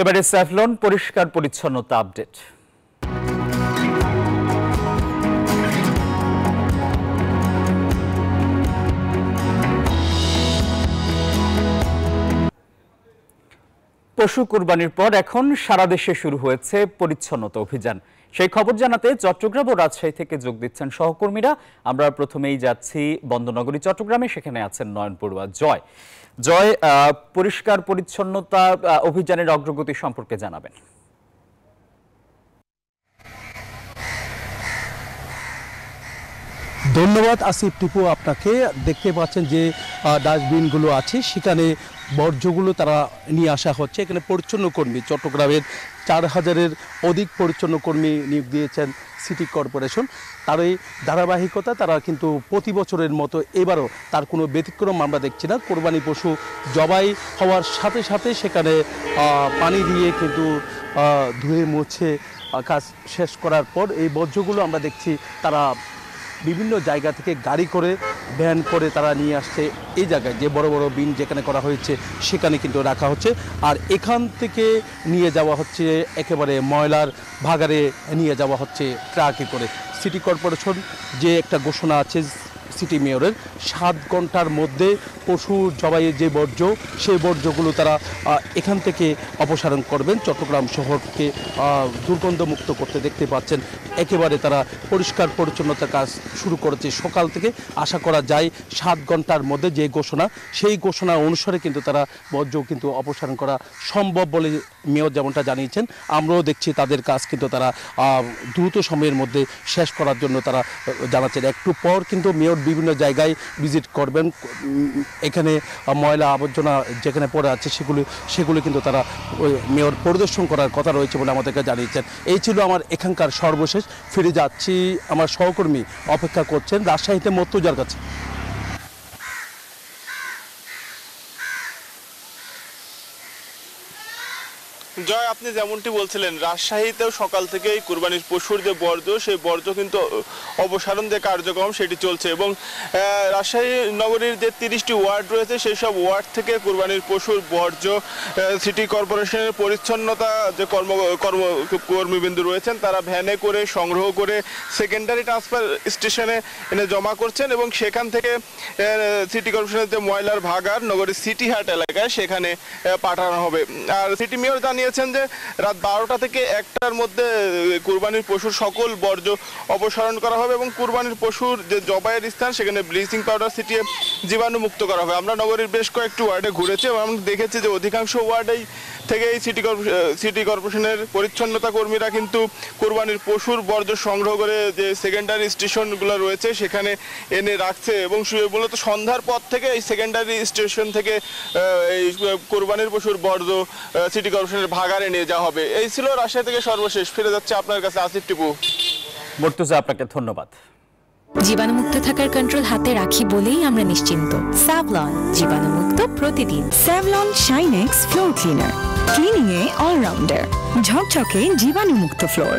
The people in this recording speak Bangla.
এবারে স্যাভলন পরিষ্কার পরিচ্ছন্নতা আপডেট। পশু কুরবানির পর এখন সারা দেশে শুরু হয়েছে পরিচ্ছন্নতা অভিযান। সেই খবর জানাতে চট্টগ্রাম ও রাজশাহী থেকে যোগ দিচ্ছেন সহকর্মীরা। আমরা প্রথমেই যাচ্ছি বন্দরনগরী চট্টগ্রামে, সেখানে আছেন নয়ন পড়ুয়া জয়। জয়, পরিষ্কার পরিচ্ছন্নতা অভিযানের অগ্রগতি সম্পর্কে জানাবেন। ধন্যবাদ আসিফ টিপু আপনাকে। দেখতে পাচ্ছেন যে ডাস্টবিনগুলো আছে, সেখানে বর্জ্যগুলো তারা নিয়ে আসা হচ্ছে। এখানে পরিচ্ছন্ন কর্মী, চট্টগ্রামের 4000-এর অধিক পরিচ্ছন্ন কর্মী নিয়োগ দিয়েছেন সিটি কর্পোরেশন। তার এই ধারাবাহিকতা তারা কিন্তু প্রতি বছরের মতো এবারও তার কোনো ব্যতিক্রম আমরা দেখছি না। কোরবানি পশু জবাই হওয়ার সাথে সাথে সেখানে পানি দিয়ে কিন্তু ধুয়ে মুছে কাজ শেষ করার পর এই বর্জ্যগুলো আমরা দেখছি তারা বিভিন্ন জায়গা থেকে গাড়ি করে ভ্যান করে তারা নিয়ে আসছে এই জায়গায়, যে বড় বড় বিন যেখানে করা হয়েছে সেখানে কিন্তু রাখা হচ্ছে। আর এখান থেকে নিয়ে যাওয়া হচ্ছে একেবারে ময়লার ভাগাড়ে নিয়ে যাওয়া হচ্ছে ট্রাকে করে। সিটি কর্পোরেশন যে একটা ঘোষণা আছে সিটি মেয়রের, 7 ঘন্টার মধ্যে পশু জবাইয়ের যে বর্জ্য, সেই বর্জ্যগুলো তারা এখান থেকে অপসারণ করবেন। চট্টগ্রাম শহরকে দুর্গন্ধমুক্ত করতে দেখতে পাচ্ছেন একেবারে তারা পরিষ্কার পরিচ্ছন্নতা কাজ শুরু করেছে সকাল থেকে। আশা করা যায় 7 ঘন্টার মধ্যে যে ঘোষণা, সেই ঘোষণা অনুসারে কিন্তু তারা বর্জ্য কিন্তু অপসারণ করা সম্ভব বলে মেয়র যেমনটা জানিয়েছেন। আমরাও দেখছি তাদের কাজ কিন্তু তারা দ্রুত সময়ের মধ্যে শেষ করার জন্য তারা জানাচ্ছেন। একটু পর কিন্তু মেয়র বিভিন্ন জায়গায় ভিজিট করবেন। এখানে ময়লা আবর্জনা যেখানে পড়ে আছে সেগুলো কিন্তু তারা মেয়র পরিদর্শন করার কথা রয়েছে বলে আমাদেরকে জানিয়েছেন। এই ছিল আমার এখানকার সর্বশেষ। ফিরে যাচ্ছি, আমার সহকর্মী অপেক্ষা করছেন রাজশাহীতে মর্তুজার কাছে। জয়, আপনি যেমনটি বলছিলেন, রাজশাহীতেও সকাল থেকেই কুরবানির পশুর যে বর্জ্য, সেই বর্জ্য কিন্তু অপসারণ যে কার্যক্রম সেটি চলছে। এবং রাজশাহী নগরীর যে 30টি ওয়ার্ড রয়েছে, সেই সব ওয়ার্ড থেকে কুরবানির পশুর বর্জ্য সিটি কর্পোরেশনের পরিচ্ছন্নতা যে কর্মীবৃন্দ রয়েছেন তারা ভ্যানে করে সংগ্রহ করে সেকেন্ডারি ট্রান্সফার স্টেশনে এনে জমা করছেন এবং সেখান থেকে সিটি কর্পোরেশনের যে ময়লার ভাগাড় নগরীর সিটি হাট এলাকায় সেখানে পাঠানো হবে। আর সিটি মেয়র জানিয়েছেন যে রাত 12টা থেকে 1টার মধ্যে কুরবানির পশুর সকল বর্জ্য অপসারণ করা হবে এবং কুরবানির পশুর যে জবাইয়ের স্থান সেখানে ব্লিচিং পাউডার ছিটিয়ে জীবাণুমুক্ত করা হবে। আমরা নগরীর বেশ কয়েকটি ওয়ার্ডে ঘুরেছি এবং আমরা দেখেছি যে অধিকাংশ ওয়ার্ডেই থেকে এই সিটি কর্পোরেশনের পরিচ্ছন্নতা কর্মীরা কিন্তু কুরবানির পশুর বর্জ্য সংগ্রহ করে যে সেকেন্ডারি স্টেশনগুলো রয়েছে সেখানে এনে রাখছে এবং মূলত সন্ধ্যার পর থেকে এই সেকেন্ডারি স্টেশন থেকে এই কুরবানির পশুর বর্জ্য সিটি কর্পোরেশনের ভাগাড়ে নিয়ে যাওয়া হবে। এই ছিল রাজশাহী থেকে সর্বশেষ। ফিরে যাচ্ছে আপনার কাছে আসিফ টিপু। মর্তুজা, আপনাকে ধন্যবাদ। জীবাণুমুক্ত থাকার কন্ট্রোল হাতে রাখি বলেই আমরা নিশ্চিন্ত। স্যাভলন, জীবাণুমুক্ত প্রতিদিন। Savlon Shinex floor cleaner, cleaning এ অলরাউন্ডার, ঝকঝকে জীবাণুমুক্ত ফ্লোর।